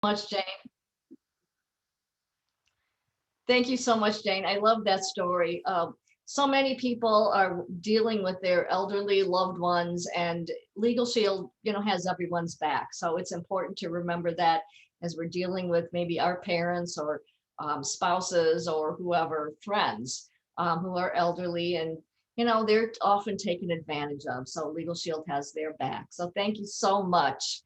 Much, Jane. Thank you so much, Jane. I love that story. So many people are dealing with their elderly loved ones, and Legal Shield, has everyone's back. So it's important to remember that as we're dealing with maybe our parents or spouses or whoever, friends who are elderly, and they're often taken advantage of. So Legal Shield has their back. So thank you so much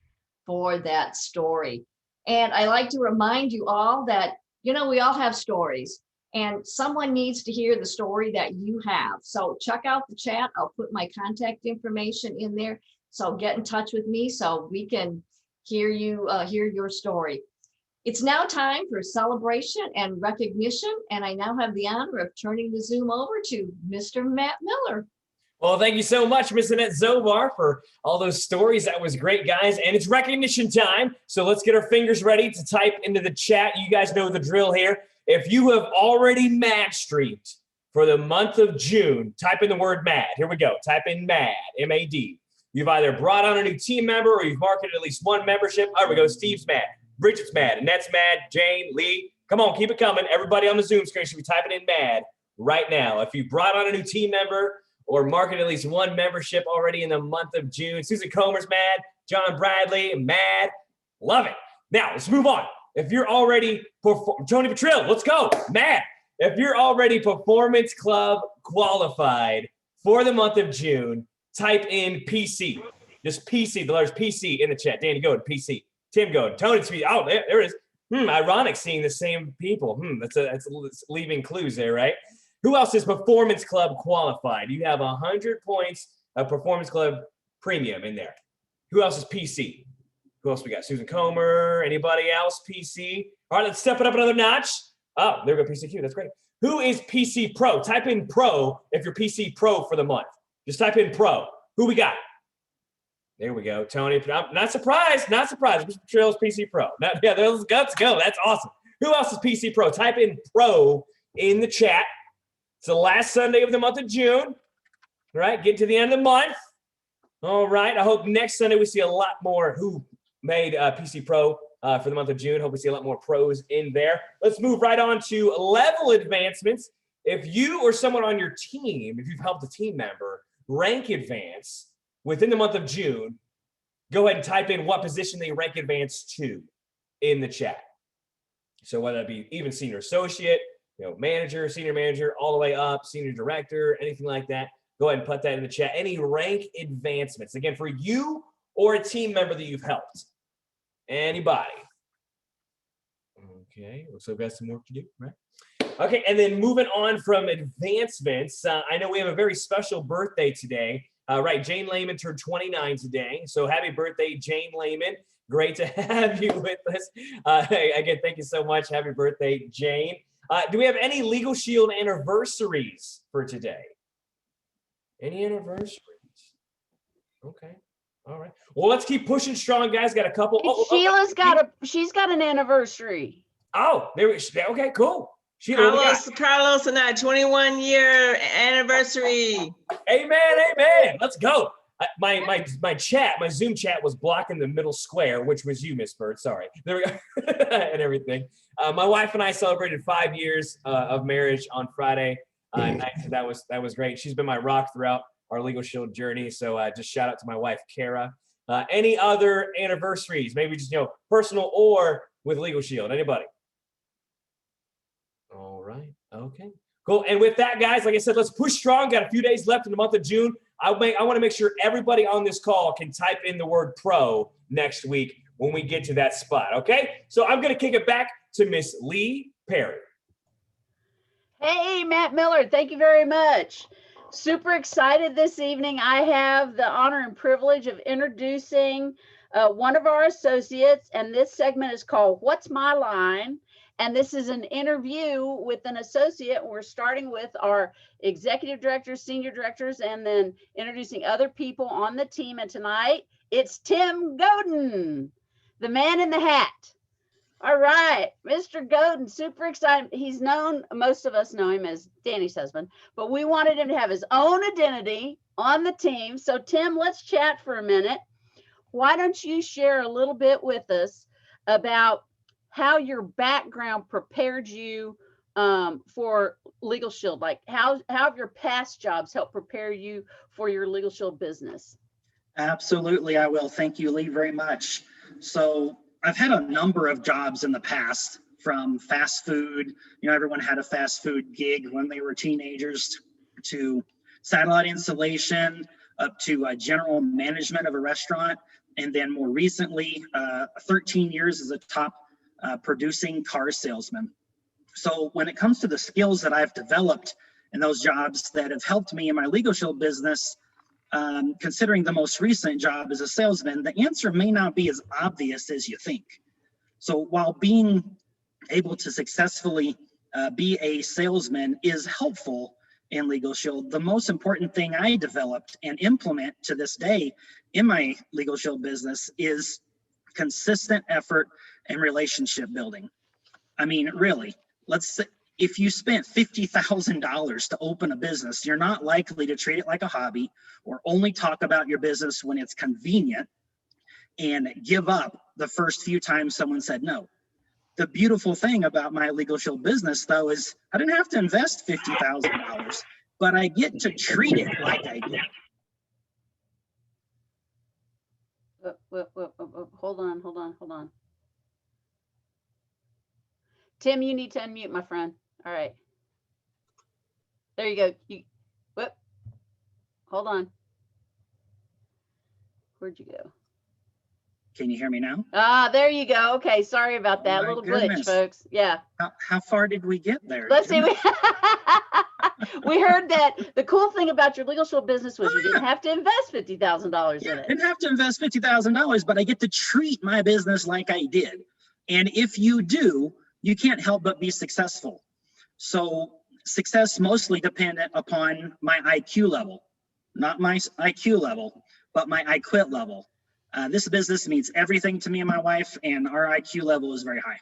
for that story. And I like to remind you all that we all have stories, and someone needs to hear the story that you have. So check out the chat. I'll put my contact information in there. So get in touch with me so we can hear your story. It's now time for celebration and recognition. And I now have the honor of turning the Zoom over to Mr. Matt Miller. Well, thank you so much, Miss Annette Zobar, for all those stories. That was great, guys. And it's recognition time. So let's get our fingers ready to type into the chat. You guys know the drill here. If you have already mad streaked for the month of June, type in the word mad. Here we go. Type in mad, M-A-D. You've either brought on a new team member or you've marketed at least one membership. There we go. Steve's mad. Bridget's mad. Annette's mad. Jane, Leigh. Come on, keep it coming. Everybody on the Zoom screen should be typing in mad right now. If you brought on a new team member or marketed at least one membership already in the month of June. Susan Comer's mad. John Bradley, mad. Love it. Now, let's move on. If you're already, Tony Petrillo, let's go. Mad. If you're already Performance Club qualified for the month of June, type in PC. Just PC, the letters PC in the chat. Dani Goeden, PC. Tim Goeden, Tony PC. Oh, there it is. Ironic seeing the same people. That's leaving clues there, right? Who else is Performance Club qualified? You have 100 points of Performance Club Premium in there. Who else is PC? Who else we got? Susan Comer. Anybody else? PC. All right, let's step it up another notch. Oh, there we go, PCQ. That's great. Who is PC Pro? Type in Pro if you're PC Pro for the month. Just type in Pro. Who we got? There we go. Tony. I'm not surprised. Not surprised. Mr. Petrillo's PC Pro. Yeah, let's go. That's awesome. Who else is PC Pro? Type in Pro in the chat. It's the last Sunday of the month of June. All right, get to the end of the month. All right, I hope next Sunday we see a lot more who made PC Pro for the month of June. Hope we see a lot more pros in there. Let's move right on to level advancements. If you or someone on your team, if you've helped a team member rank advance within the month of June, go ahead and type in what position they rank advance to in the chat. So whether it be even senior associate, manager, senior manager, all the way up, senior director, anything like that, go ahead and put that in the chat. Any rank advancements, again, for you or a team member that you've helped. Anybody? Okay, looks like we've got some work to do, right? Okay, and then moving on from advancements, I know we have a very special birthday today. Right, Jane Lehman turned 29 today, so happy birthday, Jane Lehman. Great to have you with us. Again, thank you so much. Happy birthday, Jane. Do we have any Legal Shield anniversaries for today? Any anniversaries? Okay. All right. Well, let's keep pushing strong, guys. Got a couple. Sheila's she's got an anniversary. Oh, there we go. Okay, cool. Sheila, Carlos and I, 21-year anniversary. Amen. Let's go. My Zoom chat was blocking the middle square, which was you, Miss Bird. Sorry. There we go. And everything. My wife and I celebrated 5 years of marriage on Friday night. So that was great. She's been my rock throughout our Legal Shield journey. So just shout out to my wife, Kara. Any other anniversaries? Maybe just personal or with Legal Shield. Anybody? All right. Okay. Cool. And with that, guys, like I said, let's push strong. Got a few days left in the month of June. I want to make sure everybody on this call can type in the word pro next week when we get to that spot. Okay. So I'm going to kick it back to Miss Leigh Perry. Hey, Matt Miller. Thank you very much. Super excited this evening. I have the honor and privilege of introducing one of our associates, and this segment is called What's My Line? And this is an interview with an associate. We're starting with our executive directors, senior directors, and then introducing other people on the team. And tonight, it's Tim Goeden, the man in the hat. All right, Mr. Goeden, super excited. He's known, most of us know him as Dani's husband, but we wanted him to have his own identity on the team. So Tim, let's chat for a minute. Why don't you share a little bit with us about how your background prepared you for Legal Shield. Like how have your past jobs helped prepare you for your Legal Shield business? Absolutely, I will. Thank you, Leigh, very much. So I've had a number of jobs in the past, from fast food, everyone had a fast food gig when they were teenagers, to satellite installation, up to general management of a restaurant. And then more recently, 13 years as a top producing car salesman. So when it comes to the skills that I've developed in those jobs that have helped me in my Legal Shield business, considering the most recent job as a salesman, the answer may not be as obvious as you think. So while being able to successfully be a salesman is helpful in Legal Shield, the most important thing I developed and implement to this day in my Legal Shield business is consistent effort and relationship building. I mean, really, let's say if you spent $50,000 to open a business, you're not likely to treat it like a hobby or only talk about your business when it's convenient and give up the first few times someone said no. The beautiful thing about my Legal Shield business, though, is I didn't have to invest $50,000, but I get to treat it like I did. Hold on. Tim, you need to unmute, my friend. All right. There you go. Hold on. Where'd you go? Can you hear me now? Ah, there you go. Okay, sorry about that. My Little goodness. glitch, folks. Yeah. How far did we get there? Let's see. We heard that the cool thing about your Legal Shield business was you didn't have to invest $50,000 in it. Didn't have to invest $50,000, but I get to treat my business like I did. And if you do, you can't help but be successful. So success mostly dependent upon my IQ level, not my IQ level, but my I quit level. This business means everything to me and my wife, and our IQ level is very high.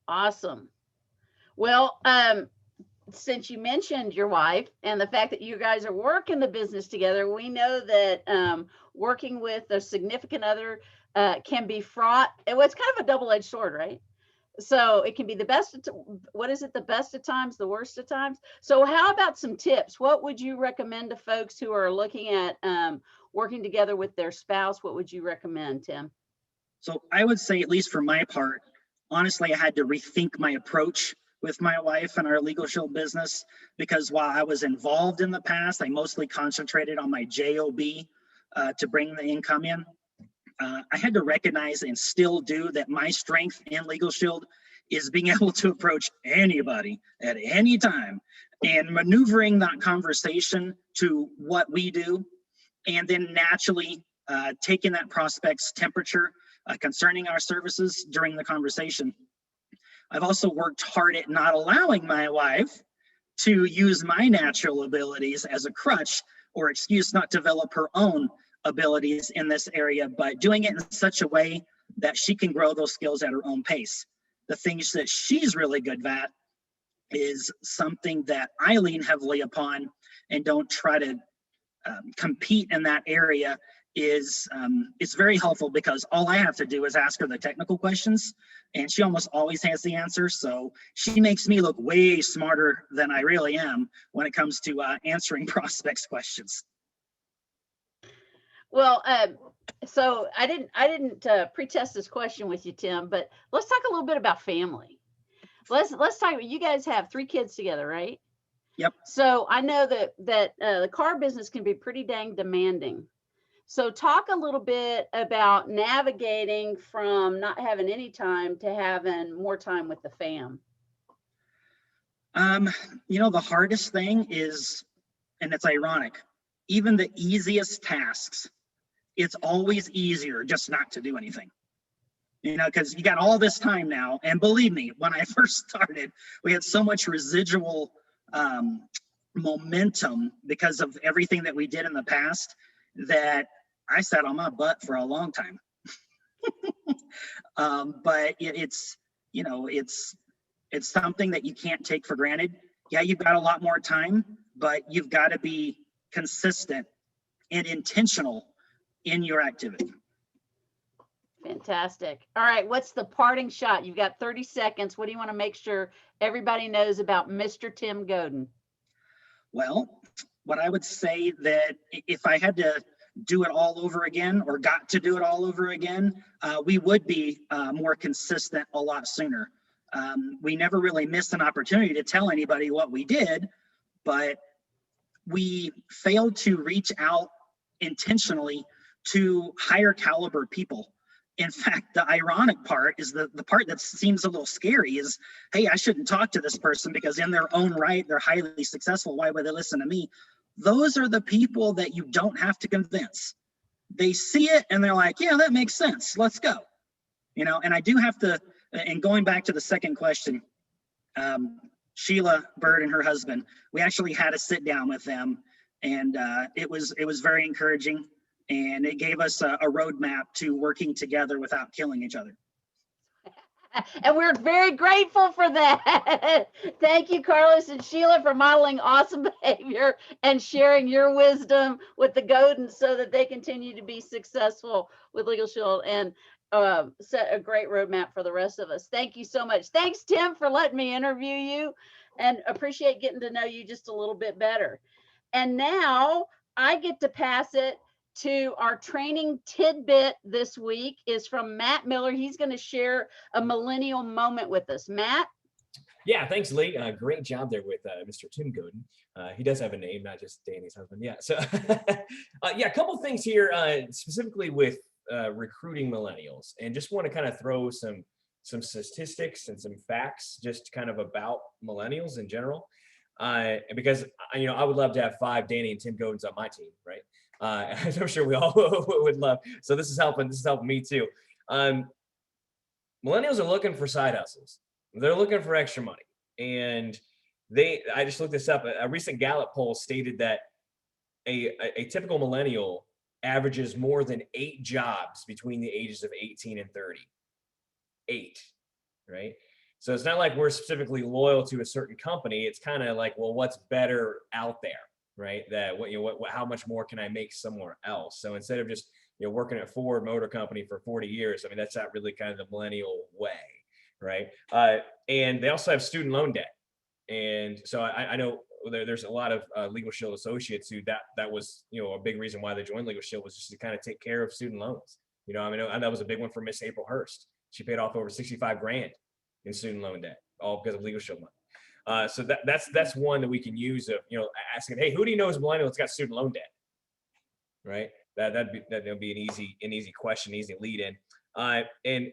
Awesome. Well, since you mentioned your wife and the fact that you guys are working the business together, we know that working with a significant other can be fraught. It's kind of a double-edged sword, right? So it can be the best. What is it? The best of times, the worst of times. So how about some tips? What would you recommend to folks who are looking at working together with their spouse? What would you recommend, Tim? So I would say, at least for my part, honestly, I had to rethink my approach with my wife and our Legal Shield business, because while I was involved in the past, I mostly concentrated on my JOB to bring the income in. I had to recognize, and still do, that my strength in Legal Shield is being able to approach anybody at any time and maneuvering that conversation to what we do, and then naturally taking that prospect's temperature concerning our services during the conversation. I've also worked hard at not allowing my wife to use my natural abilities as a crutch or excuse not to develop her own abilities in this area, but doing it in such a way that she can grow those skills at her own pace. The things that she's really good at is something that I lean heavily upon and don't try to compete in that area. It's very helpful, because all I have to do is ask her the technical questions and she almost always has the answer. So she makes me look way smarter than I really am when it comes to answering prospects' questions. Well, so I didn't pre-test this question with you, Tim, but let's talk a little bit about family. Let's talk about, you guys have 3 kids together, right? Yep. So I know that the car business can be pretty dang demanding. So talk a little bit about navigating from not having any time to having more time with the fam. The hardest thing is, and it's ironic, even the easiest tasks, it's always easier just not to do anything. Because you got all this time now. And believe me, when I first started, we had so much residual momentum because of everything that we did in the past that I sat on my butt for a long time. But it's something that you can't take for granted. Yeah, you've got a lot more time, but you've got to be consistent and intentional in your activity. Fantastic. All right, what's the parting shot? You've got 30 seconds. What do you want to make sure everybody knows about Mr. Tim Goeden? Well, what I would say that if I had to do it all over again or got to do it all over again, we would be more consistent a lot sooner. We never really missed an opportunity to tell anybody what we did, but we failed to reach out intentionally to higher caliber people. In fact, the ironic part is the part that seems a little scary is, hey, I shouldn't talk to this person because in their own right, they're highly successful. Why would they listen to me? Those are the people that you don't have to convince. They see it and they're like, yeah, that makes sense. Let's go. You know, and I do have to, and going back to the second question, Sheila Bird and her husband, we actually had a sit down with them, and it was very encouraging, and it gave us a roadmap to working together without killing each other. And we're very grateful for that. Thank you, Carlos and Sheila, for modeling awesome behavior and sharing your wisdom with the Godens so that they continue to be successful with Legal Shield and set a great roadmap for the rest of us. Thank you so much. Thanks, Tim, for letting me interview you, and appreciate getting to know you just a little bit better. And now I get to pass it to our training tidbit this week is from Matt Miller. He's going to share a millennial moment with us. Matt? Yeah, thanks, Leigh. Great job there with Mr. Tim Goeden. He does have a name, not just Dani's husband. Yeah, so yeah, a couple things here specifically with recruiting millennials, and just want to kind of throw some statistics and some facts just kind of about millennials in general. Because I would love to have 5 Dani and Tim Godens on my team, right? I'm sure we all would love. So this is helping me too. Millennials are looking for side hustles. They're looking for extra money. And I just looked this up. A recent Gallup poll stated that a typical millennial averages more than 8 jobs between the ages of 18 and 30. 8, right? So it's not like we're specifically loyal to a certain company. It's kind of like, well, what's better out there, right? That how much more can I make somewhere else? So instead of just working at Ford Motor Company for 40 years, I mean, that's not really kind of the millennial way, right? And they also have student loan debt, and so I know there's a lot of Legal Shield associates who that was a big reason why they joined Legal Shield was just to kind of take care of student loans. I mean, that was a big one for Miss April Hurst. She paid off over $65,000 in student loan debt, all because of Legal Shield money. So that's one that we can use of asking, hey, who do you know is a millennial that's got student loan debt, right? That'd be an easy question, easy lead in. And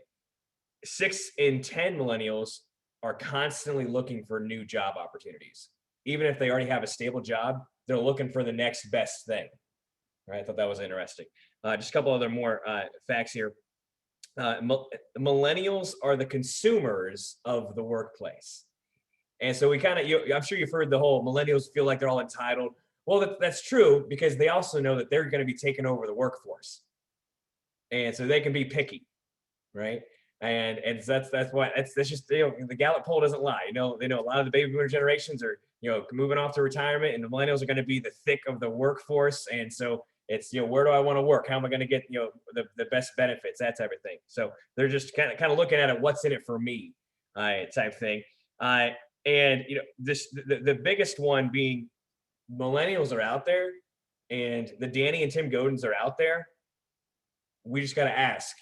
6 in 10 millennials are constantly looking for new job opportunities. Even if they already have a stable job, they're looking for the next best thing, right? I thought that was interesting. Just a couple other more facts here. Millennials are the consumers of the workplace. And so we kind of, I'm sure you've heard the whole millennials feel like they're all entitled. Well, that's true, because they also know that they're going to be taking over the workforce. And so they can be picky, right? And that's just, the Gallup poll doesn't lie. They know a lot of the baby boomer generations are, moving off to retirement, and the millennials are going to be the thick of the workforce. And so it's, where do I want to work? How am I going to get, the best benefits, that type of thing. So they're just kind of looking at it, what's in it for me, type thing. And the biggest one being millennials are out there, and the Dani and Tim Godens are out there. We just got to ask.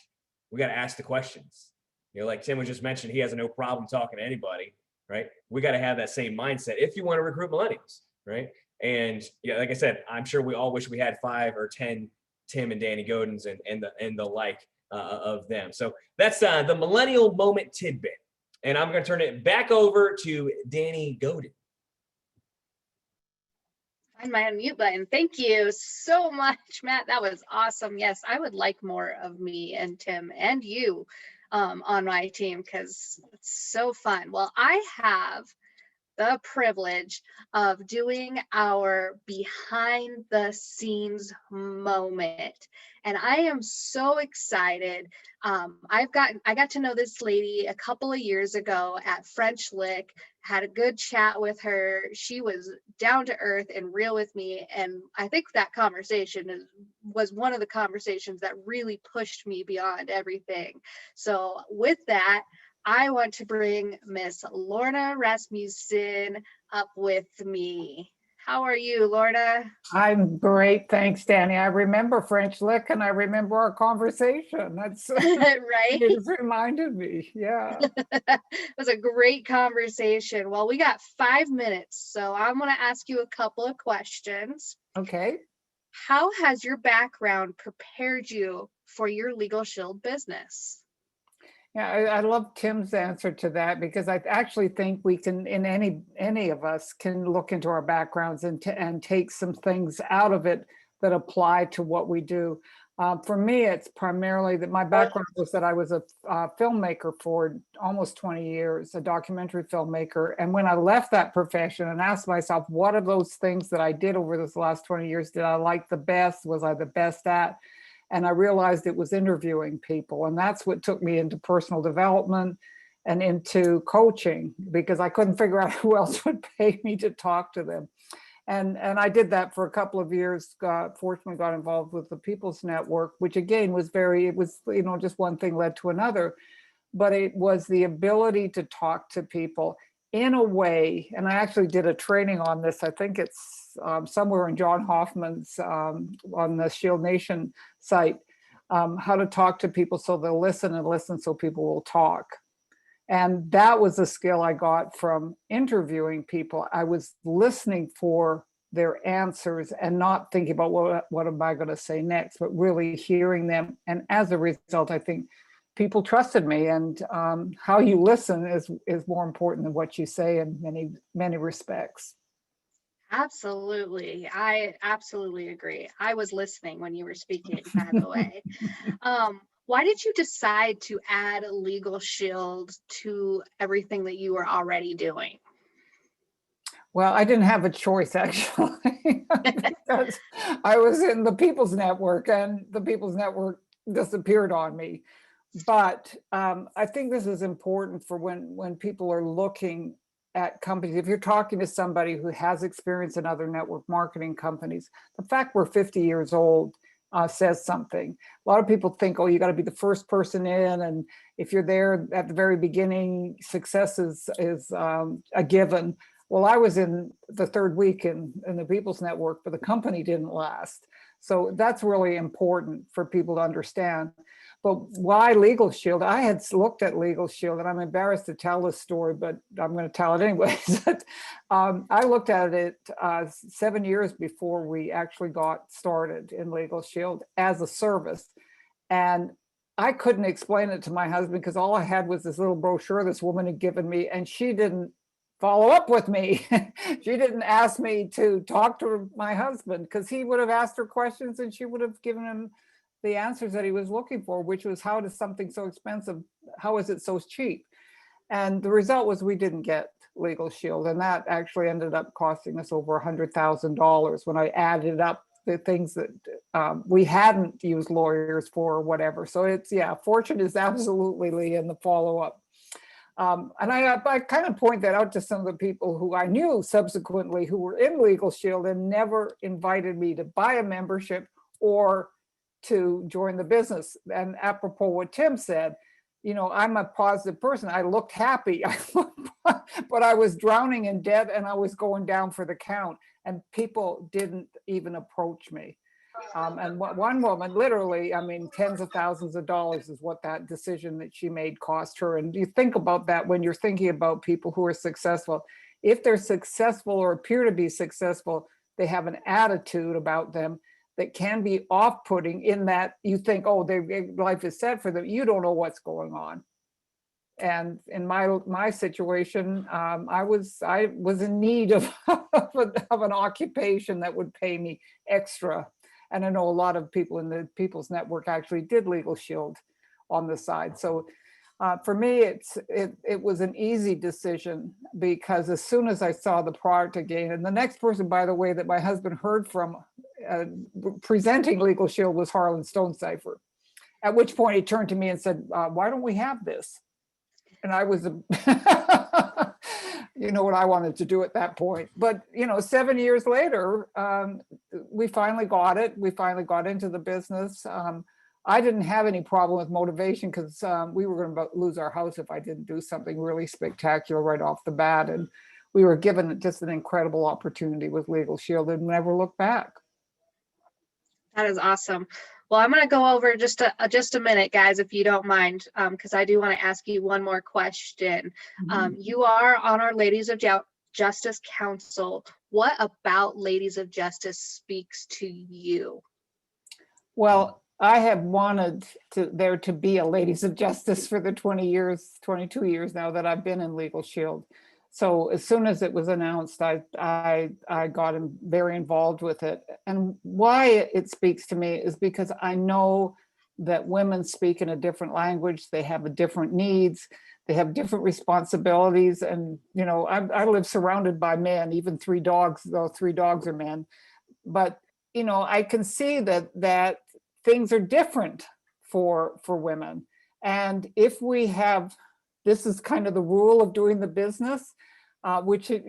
We got to ask the questions. Like Tim was just mentioned, he has no problem talking to anybody, right? We got to have that same mindset if you want to recruit millennials, right? And like I said, I'm sure we all wish we had 5 or 10 Tim and Dani Godens and the like of them. So that's the millennial moment tidbit. And I'm going to turn it back over to Dani Goeden. Find my unmute button. Thank you so much, Matt. That was awesome. Yes, I would like more of me and Tim and you on my team, because it's so fun. Well, I have the privilege of doing our behind the scenes moment. And I am so excited. I got to know this lady a couple of years ago at French Lick, had a good chat with her. She was down to earth and real with me. And I think that conversation was one of the conversations that really pushed me beyond everything. So with that, I want to bring Miss Lorna Rasmussen up with me. How are you, Lorna? I'm great, thanks, Dani. I remember French Lick and I remember our conversation. That's Right? it just reminded me. Yeah. It was a great conversation. Well, we got 5 minutes, so I'm going to ask you a couple of questions. Okay. How has your background prepared you for your Legal Shield business? Yeah, I love Tim's answer to that because I actually think we can, in any of us, can look into our backgrounds and take some things out of it that apply to what we do. For me, it's primarily that my background was that I was a filmmaker for almost 20 years, a documentary filmmaker. And when I left that profession and asked myself, what are those things that I did over this last 20 years did I like the best? Was I the best at? And I realized it was interviewing people. And that's what took me into personal development and into coaching, because I couldn't figure out who else would pay me to talk to them. And I did that for a couple of years. Fortunately got involved with the People's Network, which again was just one thing led to another. But it was the ability to talk to people in a way, and I actually did a training on this. I think it's somewhere in John Hoffman's on the Shield Nation site, how to talk to people so they'll listen and listen so people will talk. And that was a skill I got from interviewing people. I was listening for their answers and not thinking about what am I going to say next, but really hearing them. And as a result, I think people trusted me, and how you listen is more important than what you say in many respects. Absolutely. I absolutely agree. I was listening when you were speaking, by the way. Why did you decide to add Legal Shield to everything that you were already doing? Well, I didn't have a choice, actually, because I was in the People's Network and the People's Network disappeared on me. But I think this is important for when people are looking at companies. If you're talking to somebody who has experience in other network marketing companies, the fact we're 50 years old says something. A lot of people think, oh, you got to be the first person in, and if you're there at the very beginning, success is a given. Well, I was in the third week in the People's Network, but the company didn't last. So that's really important for people to understand. But why Legal Shield? I had looked at Legal Shield, and I'm embarrassed to tell this story, but I'm going to tell it anyways. I looked at it 7 years before we actually got started in Legal Shield as a service. And I couldn't explain it to my husband because all I had was this little brochure this woman had given me, and she didn't follow up with me. She didn't ask me to talk to my husband because he would have asked her questions and she would have given him the answers that he was looking for, which was, how does something so expensive, how is it so cheap? And the result was we didn't get Legal Shield, and that actually ended up costing us over $100,000 when I added up the things that we hadn't used lawyers for or whatever. So it's, yeah, fortune is absolutely, Leigh, in the follow-up. And I kind of point that out to some of the people who I knew subsequently who were in Legal Shield and never invited me to buy a membership or to join the business. And apropos what Tim said, you know, I'm a positive person. I looked happy, but I was drowning in debt and I was going down for the count, and people didn't even approach me. And one woman, literally, I mean, tens of thousands of dollars is what that decision that she made cost her. And you think about that when you're thinking about people who are successful. If they're successful or appear to be successful, they have an attitude about them that can be off-putting, in that you think, oh, their life is set for them. You don't know what's going on. And in my situation, I was in need of an occupation that would pay me extra. And I know a lot of people in the People's Network actually did Legal Shield on the side. So For me, it was an easy decision because as soon as I saw the product again, and the next person, by the way, that my husband heard from presenting Legal Shield was Harlan Stonecipher. At which point he turned to me and said, why don't we have this? And I was, you know what I wanted to do at that point. But, 7 years later, we finally got it. We finally got into the business. I didn't have any problem with motivation because we were going to lose our house if I didn't do something really spectacular right off the bat. And we were given just an incredible opportunity with Legal Shield and never looked back. That is awesome. Well, I'm going to go over just a minute, guys, if you don't mind, because I do want to ask you one more question. You are on our Ladies of Justice Council. What about Ladies of Justice speaks to you? Well, I have wanted there to be a Ladies of Justice for the 22 years now that I've been in Legal Shield. So as soon as it was announced, I got very involved with it. And why it speaks to me is because I know that women speak in a different language. They have different needs. They have different responsibilities. And, I live surrounded by men, even 3 dogs, though 3 dogs are men. But, I can see that things are different for women. And if we have, this is kind of the rule of doing the business, which, it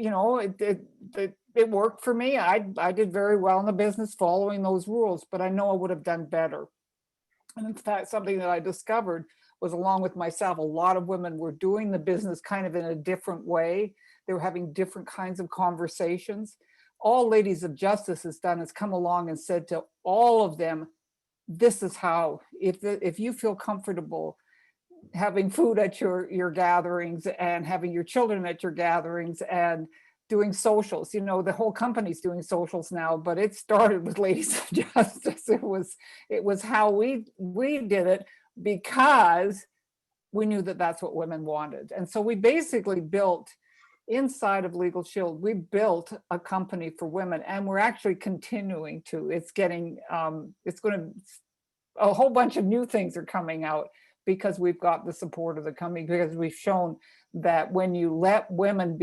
worked for me. I did very well in the business following those rules, but I know I would have done better. And in fact, something that I discovered was, along with myself, a lot of women were doing the business kind of in a different way. They were having different kinds of conversations. All Ladies of Justice has done is come along and said to all of them, this is how, if you feel comfortable having food at your gatherings and having your children at your gatherings and doing socials, the whole company's doing socials now, but it started with Ladies of Justice. It was how we did it because we knew that that's what women wanted. And so we basically built, inside of Legal Shield, we built a company for women, and we're actually continuing to. It's getting, it's going to, a whole bunch of new things are coming out because we've got the support of the company, because we've shown that when you let women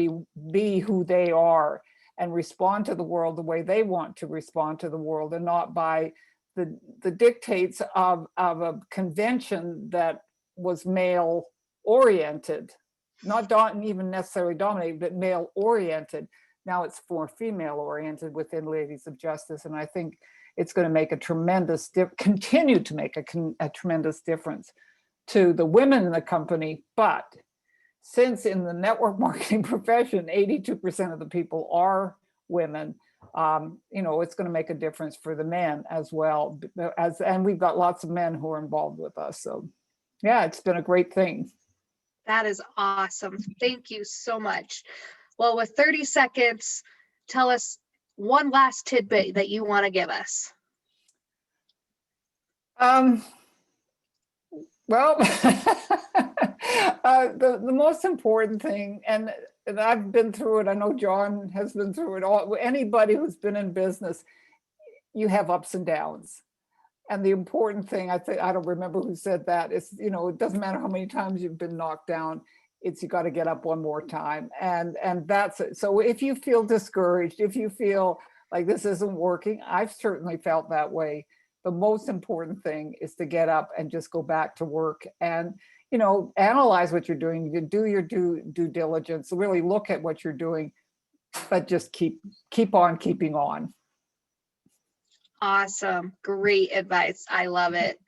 be who they are and respond to the world the way they want to respond to the world, and not by the dictates of a convention that was male oriented, not even necessarily dominated, but male oriented. Now it's more female oriented within Ladies of Justice. And I think it's going to make continue to make a tremendous difference to the women in the company. But since in the network marketing profession, 82% of the people are women, it's going to make a difference for the men as well. And we've got lots of men who are involved with us. So yeah, it's been a great thing. That is awesome. Thank you so much. Well, with 30 seconds, tell us one last tidbit that you want to give us. Well, the most important thing, and I've been through it, I know John has been through it all, anybody who's been in business, you have ups and downs. And the important thing, I don't remember who said that, is, it doesn't matter how many times you've been knocked down, you got to get up one more time. And that's it. So if you feel discouraged, if you feel like this isn't working, I've certainly felt that way. The most important thing is to get up and just go back to work and, analyze what you're doing. You do your due diligence, really look at what you're doing, but just keep on keeping on. Awesome. Great advice. I love it.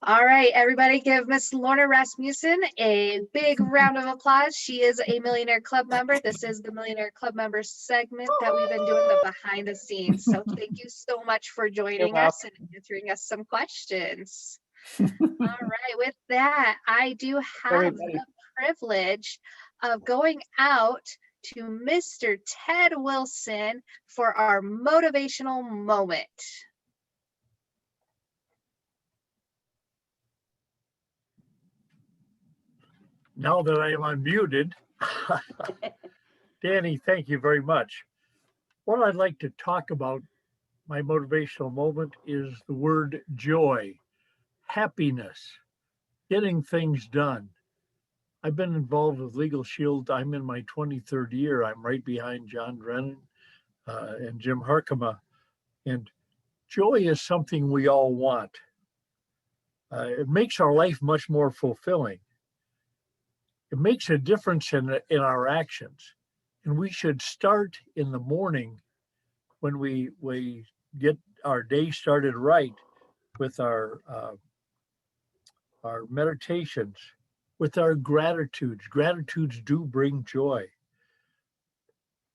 All right, everybody, give Miss Lorna Rasmussen a big round of applause. She is a Millionaire Club member. This is the Millionaire Club member segment that we've been doing the behind the scenes. So thank you so much for joining us and answering us some questions. All right, with that, I do have the privilege of going out to Mr. Ted Wilson for our motivational moment. Now that I am unmuted, Dani, thank you very much. What I'd like to talk about, my motivational moment, is the word joy, happiness, getting things done. I've been involved with Legal Shield. I'm in my 23rd year. I'm right behind John Drennan and Jim Harkema. And joy is something we all want. It makes our life much more fulfilling. It makes a difference in our actions. And we should start in the morning when we get our day started right with our meditations, with our gratitudes. Gratitudes do bring joy.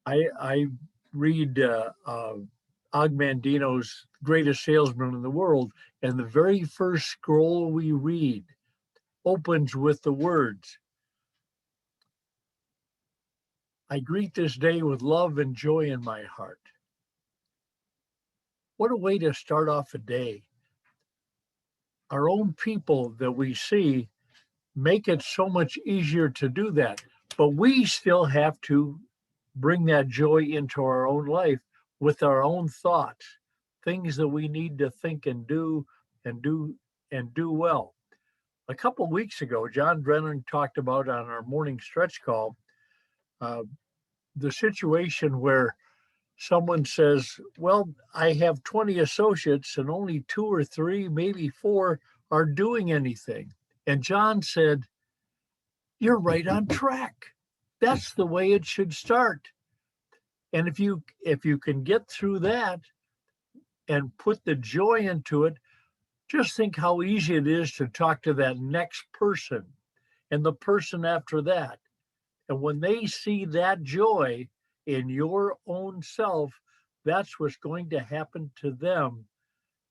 I read Og Mandino's Greatest Salesman in the World, and the very first scroll we read opens with the words, I greet this day with love and joy in my heart. What a way to start off a day. Our own people that we see make it so much easier to do that, but we still have to bring that joy into our own life with our own thoughts, things that we need to think and do well. A couple of weeks ago, John Drennan talked about on our morning stretch call, the situation where someone says, well, I have 20 associates and only 2 or 3, maybe 4 are doing anything. And John said, you're right on track. That's the way it should start. And if you can get through that and put the joy into it, just think how easy it is to talk to that next person and the person after that. And when they see that joy in your own self, that's what's going to happen to them.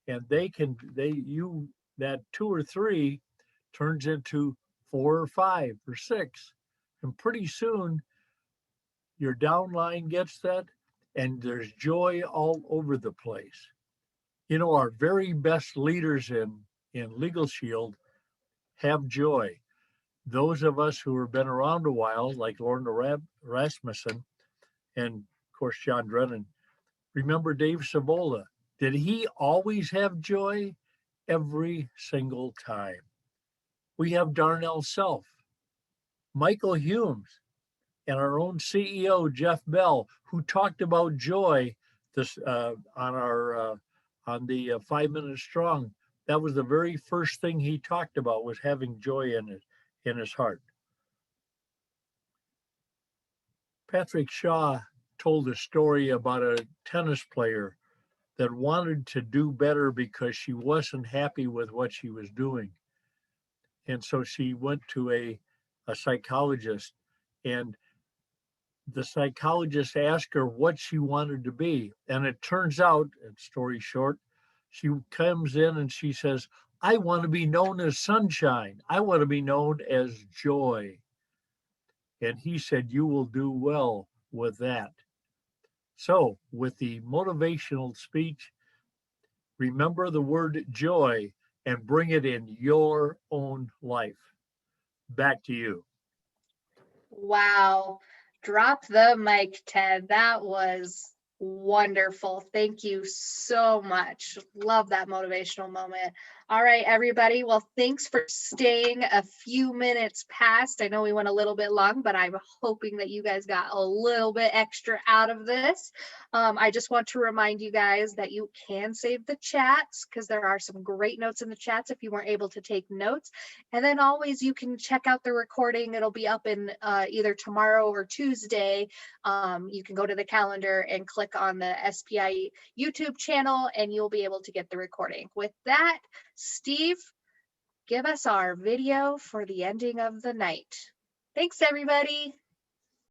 And that 2 or 3 turns into 4 or 5 or 6. And pretty soon your downline gets that, and there's joy all over the place. You know, our very best leaders in Legal Shield have joy. Those of us who have been around a while, like Lorna Rasmussen, and of course, John Drennan, remember Dave Savola. Did he always have joy? Every single time. We have Darnell Self, Michael Humes, and our own CEO, Jeff Bell, who talked about joy this on the 5 Minutes Strong. That was the very first thing he talked about, was having joy in his heart. Patrick Shaw told a story about a tennis player that wanted to do better because she wasn't happy with what she was doing. And so she went to a psychologist, and the psychologist asked her what she wanted to be. And it turns out, story short, she comes in and she says, I want to be known as sunshine. I want to be known as joy. And he said, you will do well with that. So with the motivational speech, remember the word joy and bring it in your own life. Back to you. Wow. Drop the mic, Ted. That was wonderful. Thank you so much. Love that motivational moment. All right, everybody. Well, thanks for staying a few minutes past. I know we went a little bit long, but I'm hoping that you guys got a little bit extra out of this. I just want to remind you guys that you can save the chats, because there are some great notes in the chats if you weren't able to take notes. And then always you can check out the recording. It'll be up in either tomorrow or Tuesday. You can go to the calendar and click on the SPI YouTube channel and you'll be able to get the recording. With that, Steve, give us our video for the ending of the night. Thanks, everybody.